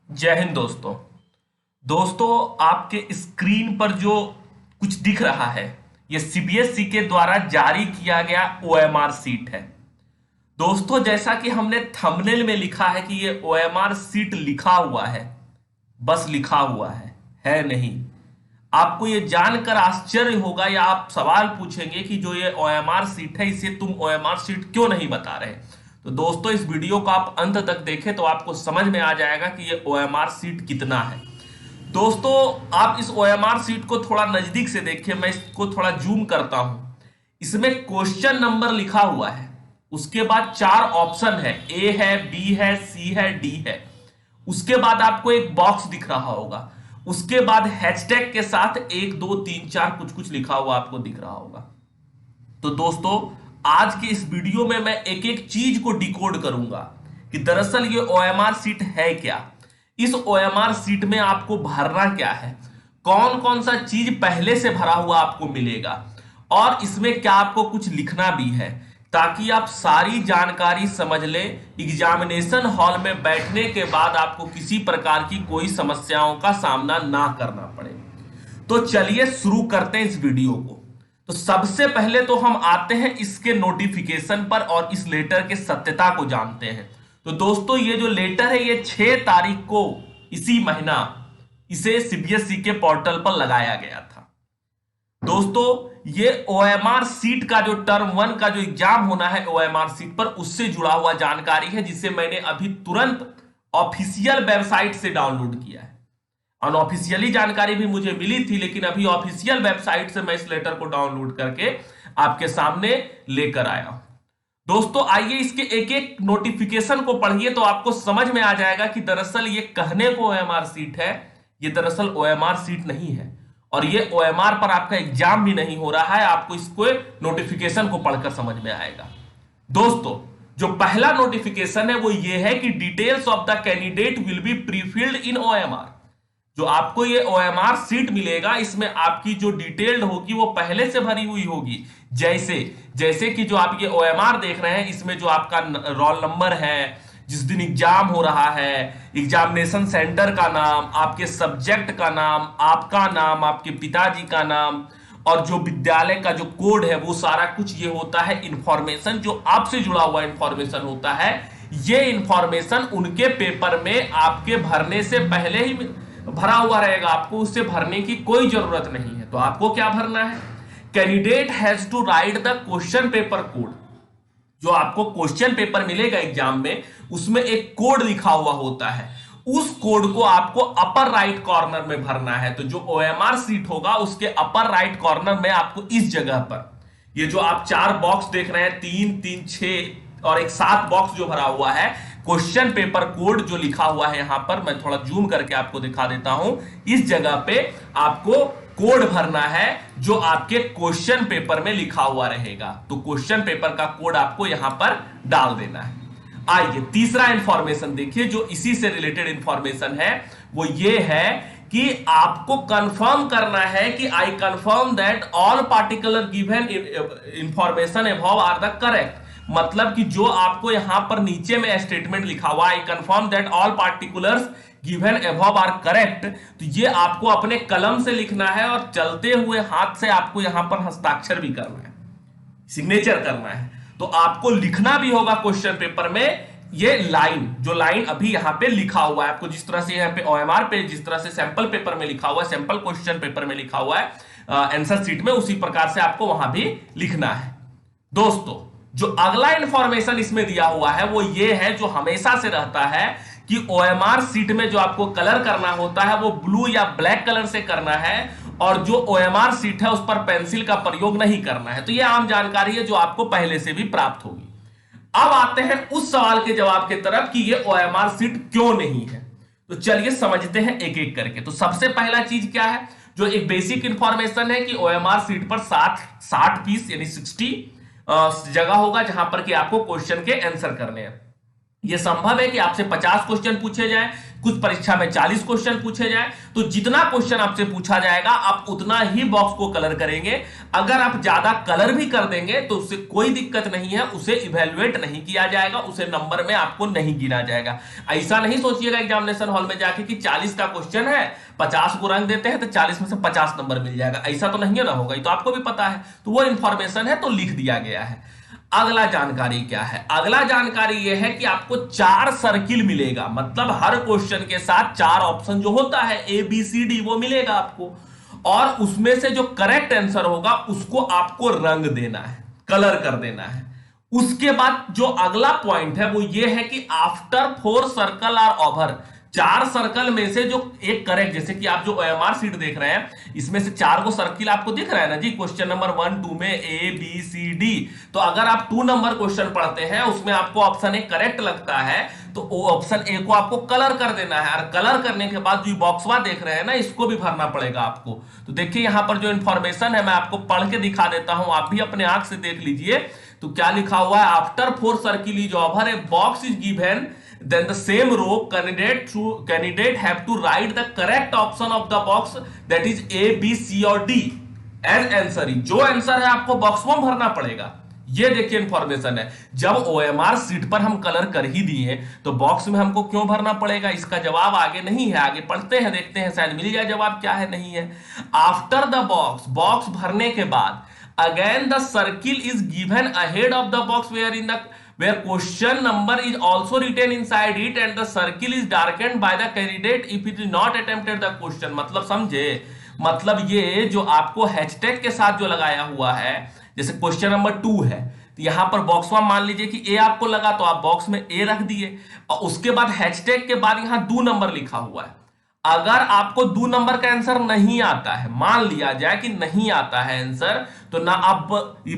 जय हिंद दोस्तों। आपके स्क्रीन पर जो कुछ दिख रहा है ये सीबीएसई के द्वारा जारी किया गया ओएमआर सीट है। दोस्तों, जैसा कि हमने थंबनेल में लिखा है कि ये ओएमआर सीट लिखा हुआ है, बस लिखा हुआ है नहीं। आपको ये जानकर आश्चर्य होगा या आप सवाल पूछेंगे कि जो ये ओएमआर सीट है इसे तुम ओएमआर सीट क्यों नहीं बता रहे। तो दोस्तों, इस वीडियो को आप अंत तक देखें तो आपको समझ में आ जाएगा कि ये ओएमआर सीट कितना है। दोस्तों, आप इस ओएमआर सीट को थोड़ा नजदीक से देखिए। मैं इसको थोड़ा जूम करता हूं। इसमें क्वेश्चन नंबर लिखा हुआ है, उसके बाद 4 ऑप्शन है, ए है, बी है, सी है, डी है। उसके बाद आपको एक बॉक्स दिख रहा होगा, उसके बाद हैशटैग के साथ 1 2 3 4 कुछ कुछ लिखा हुआ आपको दिख रहा होगा। तो दोस्तों, आज के इस वीडियो में मैं एक एक चीज को डिकोड करूंगा कि दरअसल ये ओएमआर सीट है क्या, इस ओएमआर सीट में आपको भरना क्या है, कौन कौन सा चीज पहले से भरा हुआ आपको मिलेगा, और इसमें क्या आपको कुछ लिखना भी है, ताकि आप सारी जानकारी समझ लें। एग्जामिनेशन हॉल में बैठने के बाद आपको किसी प्रकार की कोई समस्याओं का सामना ना करना पड़े। तो चलिए शुरू करते हैं इस वीडियो को। तो सबसे पहले तो हम आते हैं इसके नोटिफिकेशन पर और इस लेटर के सत्यता को जानते हैं। तो दोस्तों, ये जो लेटर है ये 6 तारीख को इसी महीना इसे सीबीएसई के पोर्टल पर लगाया गया था। दोस्तों, ये ओएमआर सीट का जो टर्म 1 का जो एग्जाम होना है ओएमआर सीट पर, उससे जुड़ा हुआ जानकारी है, जिसे मैंने अभी तुरंत ऑफिशियल वेबसाइट से डाउनलोड किया है। अनऑफिशियली जानकारी भी मुझे मिली थी, लेकिन अभी ऑफिशियल वेबसाइट से मैं इस लेटर को डाउनलोड करके आपके सामने लेकर आया हूं। दोस्तों, आइए इसके एक एक नोटिफिकेशन को पढ़िए तो आपको समझ में आ जाएगा कि दरअसल ये कहने को ओएमआर सीट है, ये दरअसल ओएमआर सीट नहीं है, और ये ओएमआर पर आपका एग्जाम भी नहीं हो रहा है। आपको इसको नोटिफिकेशन को पढ़कर समझ में आएगा। दोस्तों, जो पहला नोटिफिकेशन है वो ये है कि details of the candidate will be prefilled in OMR. जो आपको ये ओएमआर सीट मिलेगा, इसमें आपकी जो डिटेल्ड होगी वो पहले से भरी हुई होगी। जैसे जैसे कि जो आप ये ओएमआर देख रहे हैं, इसमें जो आपका रोल नंबर है, जिस दिन एग्जाम हो रहा है, एग्जामिनेशन सेंटर का नाम, आपके सब्जेक्ट का नाम, आपका नाम, आपके पिताजी का नाम, और जो विद्यालय का जो कोड है, वो सारा कुछ ये होता है इंफॉर्मेशन जो आपसे जुड़ा हुआ इंफॉर्मेशन होता है। ये इंफॉर्मेशन उनके पेपर में आपके भरने से पहले ही भरा हुआ रहेगा, आपको उससे भरने की कोई जरूरत नहीं है। तो आपको क्या भरना है? Candidate has to write the question paper code. जो आपको क्वेश्चन पेपर मिलेगा एग्जाम में, उसमें एक कोड लिखा हुआ होता है, उस कोड को आपको अपर राइट कॉर्नर में भरना है। तो जो ओएमआर सीट होगा उसके अपर राइट कॉर्नर में आपको इस जगह पर ये जो आप 4 बॉक्स देख रहे हैं, 3 3 6 और एक 7 बॉक्स जो भरा हुआ है, क्वेश्चन पेपर कोड जो लिखा हुआ है, यहां पर मैं थोड़ा जूम करके आपको दिखा देता हूं। इस जगह पे आपको कोड भरना है जो आपके क्वेश्चन पेपर में लिखा हुआ रहेगा। तो क्वेश्चन पेपर का कोड आपको यहां पर डाल देना है। आइए तीसरा इंफॉर्मेशन देखिए, जो इसी से रिलेटेड इंफॉर्मेशन है, वो ये है कि आपको कंफर्म करना है कि I confirm that all particular given information above are the correct. मतलब कि जो आपको यहां पर नीचे में स्टेटमेंट लिखा हुआ, I confirm that all particulars given above are correct, तो ये आपको अपने कलम से लिखना है और चलते हुए हाथ से आपको यहां पर हस्ताक्षर भी करना है, सिग्नेचर करना है। तो आपको लिखना भी होगा क्वेश्चन पेपर में ये लाइन, जो लाइन अभी यहां पे लिखा हुआ है। आपको जिस तरह से यहां पे ओएमआर पे जिस तरह से सैंपल पेपर में लिखा हुआ है, सैंपल क्वेश्चन पेपर में लिखा हुआ है आंसर सीट में, उसी प्रकार से आपको वहां भी लिखना है। दोस्तों, जो अगला इंफॉर्मेशन इसमें दिया हुआ है वो ये है, जो हमेशा से रहता है कि ओएमआर सीट में जो आपको कलर करना होता है वो ब्लू या ब्लैक कलर से करना है, और जो ओएमआर सीट है उस पर पेंसिल का प्रयोग नहीं करना है। तो ये आम जानकारी है जो आपको पहले से भी प्राप्त होगी। अब आते हैं उस सवाल के जवाब की तरफ कि ये ओएमआर सीट क्यों नहीं है। तो चलिए समझते हैं एक एक करके। तो सबसे पहला चीज क्या है, जो एक बेसिक इंफॉर्मेशन है कि ओएमआर सीट पर 60 पीस यानी 60 जगह होगा जहां पर कि आपको क्वेश्चन के आंसर करने हैं। यह संभव है कि आपसे 50 क्वेश्चन पूछे जाएं, कुछ परीक्षा में 40 क्वेश्चन पूछे जाए, तो जितना क्वेश्चन आपसे पूछा जाएगा आप उतना ही बॉक्स को कलर करेंगे। अगर आप ज्यादा कलर भी कर देंगे तो उससे कोई दिक्कत नहीं है, उसे इवेल्युएट नहीं किया जाएगा, उसे नंबर में आपको नहीं गिना जाएगा। ऐसा नहीं सोचिएगा एग्जामिनेशन हॉल में जाके कि 40 का क्वेश्चन है, 50 को रंग देते हैं तो 40 में से 50 नंबर मिल जाएगा, ऐसा तो नहीं ना होगा, ये तो आपको भी पता है। तो वो इंफॉर्मेशन है तो लिख दिया गया है। अगला जानकारी क्या है? अगला जानकारी यह है कि आपको 4 सर्किल मिलेगा, मतलब हर क्वेश्चन के साथ 4 ऑप्शन जो होता है ए बी सी डी वो मिलेगा आपको, और उसमें से जो करेक्ट आंसर होगा उसको आपको रंग देना है, कलर कर देना है। उसके बाद जो अगला पॉइंट है वो ये है कि after 4 circle are over, 4 circle में से जो एक करेक्ट, जैसे कि आप जो ओएमआर सीट देख रहे हैं इसमें से 4 को सर्किल आपको दिख रहा है ना जी, क्वेश्चन नंबर 1 2 में ए बी सी डी। तो अगर आप 2 नंबर क्वेश्चन पढ़ते हैं उसमें आपको ऑप्शन ए करेक्ट लगता है तो वो ऑप्शन ए को आपको कलर कर देना है, और कलर करने के बाद जो बॉक्सवा देख रहे हैं ना इसको भी भरना पड़ेगा आपको। तो देखिए यहां पर जो इंफॉर्मेशन है मैं आपको पढ़ के दिखा देता हूं, आप भी अपने आंख से देख लीजिए। तो क्या लिखा हुआ है? After 4 circle is over a box is given, then the same row candidate have to write the correct option of the box, that is A, B, C और D as answer। जो आंसर है आपको box में भरना पड़ेगा। ये देखिए information है। जब ओएमआर सीट पर हम कलर कर ही दिए तो बॉक्स में हमको क्यों भरना पड़ेगा? इसका जवाब आगे नहीं है, आगे पढ़ते हैं, देखते हैं शायद मिल जाए जवाब क्या है नहीं है। आफ्टर द बॉक्स भरने के बाद again the circle is given ahead of the box where question number is also written inside it and the circle is darkened by the candidate if it is not attempted the question। मतलब समझे? मतलब ये जो आपको hashtag के साथ जो लगाया हुआ है, जैसे क्वेश्चन नंबर 2 है तो यहां पर बॉक्स में मान लीजिए कि ए आपको लगा तो आप बॉक्स में ए रख दिए, और उसके बाद हैशटैग के बाद यहां 2 नंबर लिखा हुआ है। अगर आपको 2 नंबर का आंसर नहीं आता है, मान लिया जाए कि नहीं आता है आंसर, तो ना आप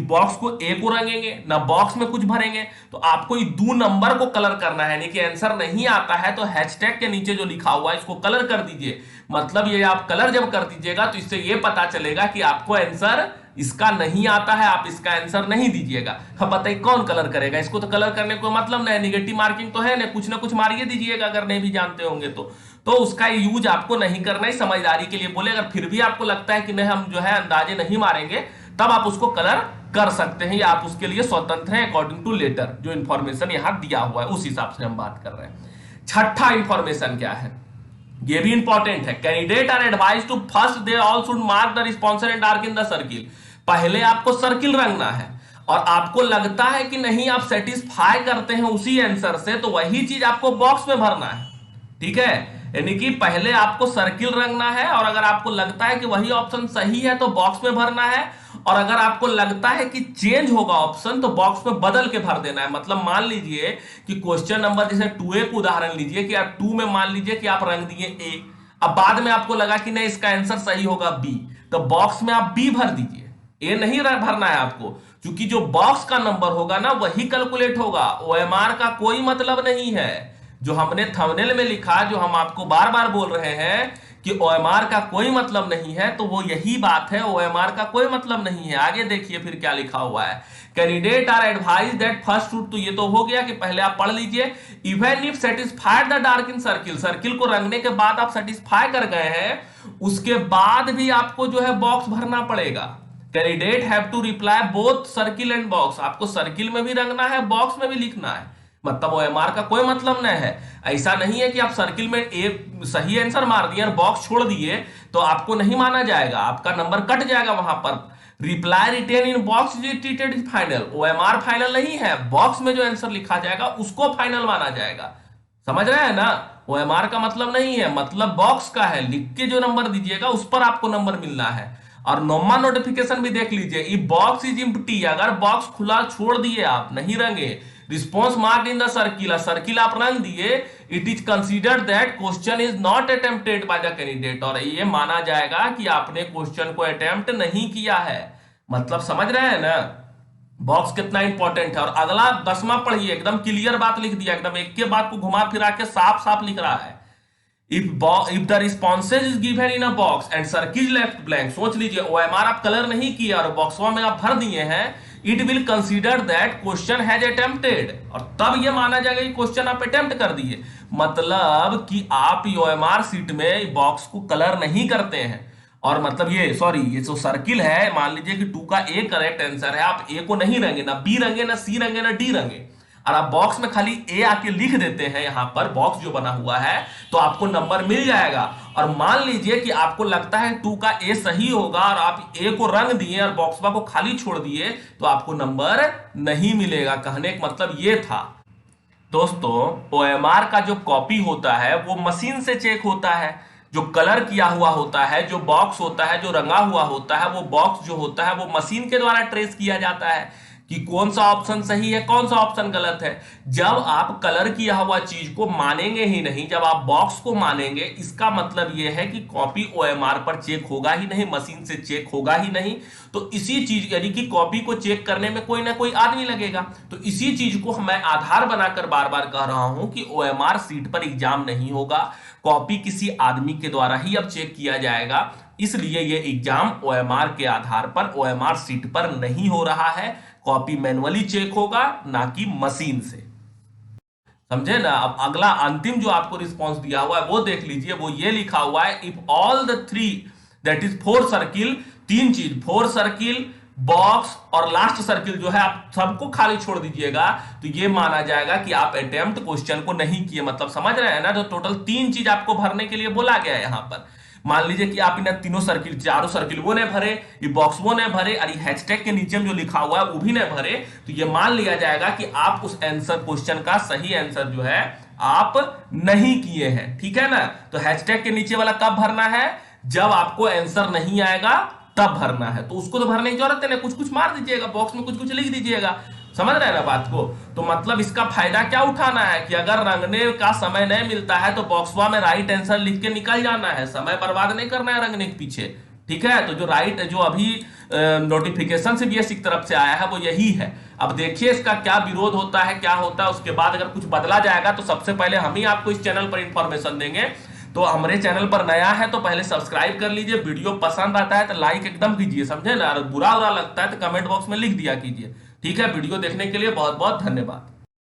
बॉक्स को ए को रंगेंगे ना बॉक्स में कुछ भरेंगे, तो आपको ये 2 नंबर को कलर करना है। यानी कि आंसर नहीं आता है तो हैशटैग के नीचे जो लिखा हुआ है इसको कलर कर दीजिए। मतलब ये आप कलर जब कर दीजिएगा तो इससे ये पता चलेगा कि आपको आंसर इसका नहीं आता है, आप इसका आंसर नहीं दीजिएगा। अब बताइए कौन कलर करेगा? इसको तो कलर करने को मतलब नहीं, निगेटिव मार्किंग तो है ना कुछ मारिए दीजिएगा अगर नहीं भी जानते होंगे तो उसका यूज आपको नहीं करना है, समझदारी के लिए बोले। अगर फिर भी आपको लगता है कि नहीं हम जो है अंदाजे नहीं मारेंगे, तब आप उसको कलर कर सकते हैं, या आप उसके लिए स्वतंत्र हैं अकॉर्डिंग टू लेटर, जो इंफॉर्मेशन यहां दिया हुआ है उस हिसाब से हम बात कर रहे हैं। छठा इंफॉर्मेशन क्या है? ये भी इंपॉर्टेंट है। Candidate are advised to first they all should mark the response and dark in the circle. पहले आपको सर्किल रंगना है, और आपको लगता है कि नहीं आप सेटिस्फाई करते हैं उसी आंसर से, तो वही चीज आपको बॉक्स में भरना है। ठीक है, यानी कि पहले आपको सर्किल रंगना है, और अगर आपको लगता है कि वही ऑप्शन सही है तो बॉक्स में भरना है, और अगर आपको लगता है कि चेंज होगा ऑप्शन तो बॉक्स में बदल के भर देना है। मतलब मान लीजिए कि क्वेश्चन नंबर जैसे 2A को उदाहरण लीजिए कि आप 2 में मान लीजिए कि आप रंग दिए A, अब बाद में आपको लगा कि नहीं इसका आंसर सही होगा B, तो बॉक्स में आप B भर दीजिए, A नहीं भरना है आपको, क्योंकि जो बॉक्स का नंबर होगा ना वही कैलकुलेट होगा, ओएमआर का कोई मतलब नहीं है। जो हमने थंबनेल में लिखा, जो हम आपको बार बार बोल रहे हैं कि ओएमआर का कोई मतलब नहीं है, तो वो यही बात है, ओएमआर का कोई मतलब नहीं है। आगे देखिए फिर क्या लिखा हुआ है। Candidate are advise that first root, तो ये तो हो गया कि पहले आप पढ़ लीजिए। Even if satisfied the dark in circle, circle को रंगने के बाद आप सेटिस्फाई कर गए हैं, उसके बाद भी आपको जो है बॉक्स भरना पड़ेगा। Candidate have to reply both circle and box, आपको सर्किल में भी रंगना है बॉक्स में भी लिखना है। मतलब ओएमआर का कोई मतलब नहीं है। ऐसा नहीं है कि आप सर्किल में एक सही आंसर मार दिए और बॉक्स छोड़ दिए तो आपको नहीं माना जाएगा, आपका नंबर कट जाएगा वहां पर। Reply written in box is treated is final, OMR final नहीं है, बॉक्स में जो आंसर लिखा जाएगा उसको फाइनल माना जाएगा। समझ रहे हैं ना? ओएमआर का मतलब नहीं है, मतलब बॉक्स का है, लिख के जो नंबर दीजिएगा उस पर आपको नंबर मिलना है। और नॉर्मल नोटिफिकेशन भी देख लीजिए, इफ बॉक्स इज एम्प्टी, अगर बॉक्स खुला छोड़ दिए आप नहीं रंगे, response mark in the circle, circle आप रंग दिए, it is considered that question is not attempted by the candidate, और ये माना जाएगा कि आपने क्वेश्चन को अटेम्प्ट नहीं किया है। मतलब समझ रहे हैं ना बॉक्स कितना इंपॉर्टेंट है। और अगला 10वां पढ़िए, एकदम क्लियर बात लिख दिया, एकदम एक के बात को घुमा फिरा के साफ साफ लिख रहा है। if the responses is given in a box and circle left blank, सोच लीजिए ओएमआर आप कलर नहीं किया और बॉक्सवा में आप भर दिए हैं, it will consider that question has attempted, और तब ये माना जाएगा कि क्वेश्चन आप अटेम्प्ट कर दिए। मतलब कि आप ओएमआर सीट में बॉक्स को कलर नहीं करते हैं, और मतलब ये जो सर्किल है, मान लीजिए कि 2 का ए करेक्ट आंसर है, आप ए को नहीं रंगे, ना बी रंगे, ना सी रंगे, ना डी रंगे, और आप बॉक्स में खाली ए आके लिख देते हैं यहां पर बॉक्स जो बना हुआ है, तो आपको नंबर मिल जाएगा। और मान लीजिए कि आपको लगता है 2 का ए सही होगा और आप ए को रंग दिए और बॉक्स को खाली छोड़ दिए, तो आपको नंबर नहीं मिलेगा। कहने का मतलब ये था दोस्तों, ओएमआर का जो कॉपी होता है वो मशीन से चेक होता है, जो कलर किया हुआ होता है, जो बॉक्स होता है, जो रंगा हुआ होता है, वो बॉक्स जो होता है वो मशीन के द्वारा ट्रेस किया जाता है कि कौन सा ऑप्शन सही है, कौन सा ऑप्शन गलत है। जब आप कलर किया हुआ चीज को मानेंगे ही नहीं, जब आप बॉक्स को मानेंगे, इसका मतलब यह है कि कॉपी ओएमआर पर चेक होगा ही नहीं, मशीन से चेक होगा ही नहीं। तो इसी चीज यानी कि कॉपी को चेक करने में कोई ना कोई आदमी लगेगा। तो इसी चीज को मैं आधार बनाकर बार बार कह रहा हूं कि ओएमआर सीट पर एग्जाम नहीं होगा, कॉपी किसी आदमी के द्वारा ही अब चेक किया जाएगा। इसलिए यह एग्जाम ओएमआर के आधार पर ओएमआर सीट पर नहीं हो रहा है, कॉपी मैनुअली चेक होगा, ना कि मशीन से। समझे ना। अब अगला अंतिम जो आपको रिस्पॉन्स दिया हुआ है वो देख लीजिए, वो ये लिखा हुआ है, if all the 3 that is 4 circle, 3 चीज 4 सर्किल, बॉक्स और लास्ट सर्किल जो है आप सबको खाली छोड़ दीजिएगा, तो ये माना जाएगा कि आप अटेम्प्ट क्वेश्चन को नहीं किए। मतलब समझ रहे हैं ना, तो टोटल 3 चीज आपको भरने के लिए बोला गया है यहां पर। मान लीजिए कि आप इन तीनों सर्किल, चारों सर्किल वो ने भरे, ये बॉक्स वो ने भरे, और ये हैशटैग के नीचे में जो लिखा हुआ है वो भी ने भरे, तो ये मान लिया जाएगा कि आप उस आंसर क्वेश्चन का सही आंसर जो है आप नहीं किए हैं। ठीक है ना। तो हैशटैग के नीचे वाला कब भरना है, जब आपको आंसर नहीं आएगा तब भरना है। तो उसको तो भरने की जरूरत है ना, कुछ कुछ मार दीजिएगा, बॉक्स में कुछ कुछ लिख दीजिएगा। समझ रहे हैं ना बात को। तो मतलब इसका फायदा क्या उठाना है कि अगर रंगने का समय नहीं मिलता है तो बॉक्सवा में राइट आंसर लिख के निकल जाना है, समय बर्बाद नहीं करना है रंगने के पीछे। ठीक है। तो जो अभी नोटिफिकेशन से बीएससी की तरफ से आया है वो यही है। अब देखिए इसका क्या विरोध होता है, क्या होता है, उसके बाद अगर कुछ बदला जाएगा तो सबसे पहले हम ही आपको इस चैनल पर इंफॉर्मेशन देंगे। तो हमारे चैनल पर नया है तो पहले सब्सक्राइब कर लीजिए, वीडियो पसंद आता है तो लाइक एकदम कीजिए, समझे ना। बुरा लगता है तो कमेंट बॉक्स में लिख दिया कीजिए। ठीक है। वीडियो देखने के लिए बहुत बहुत धन्यवाद।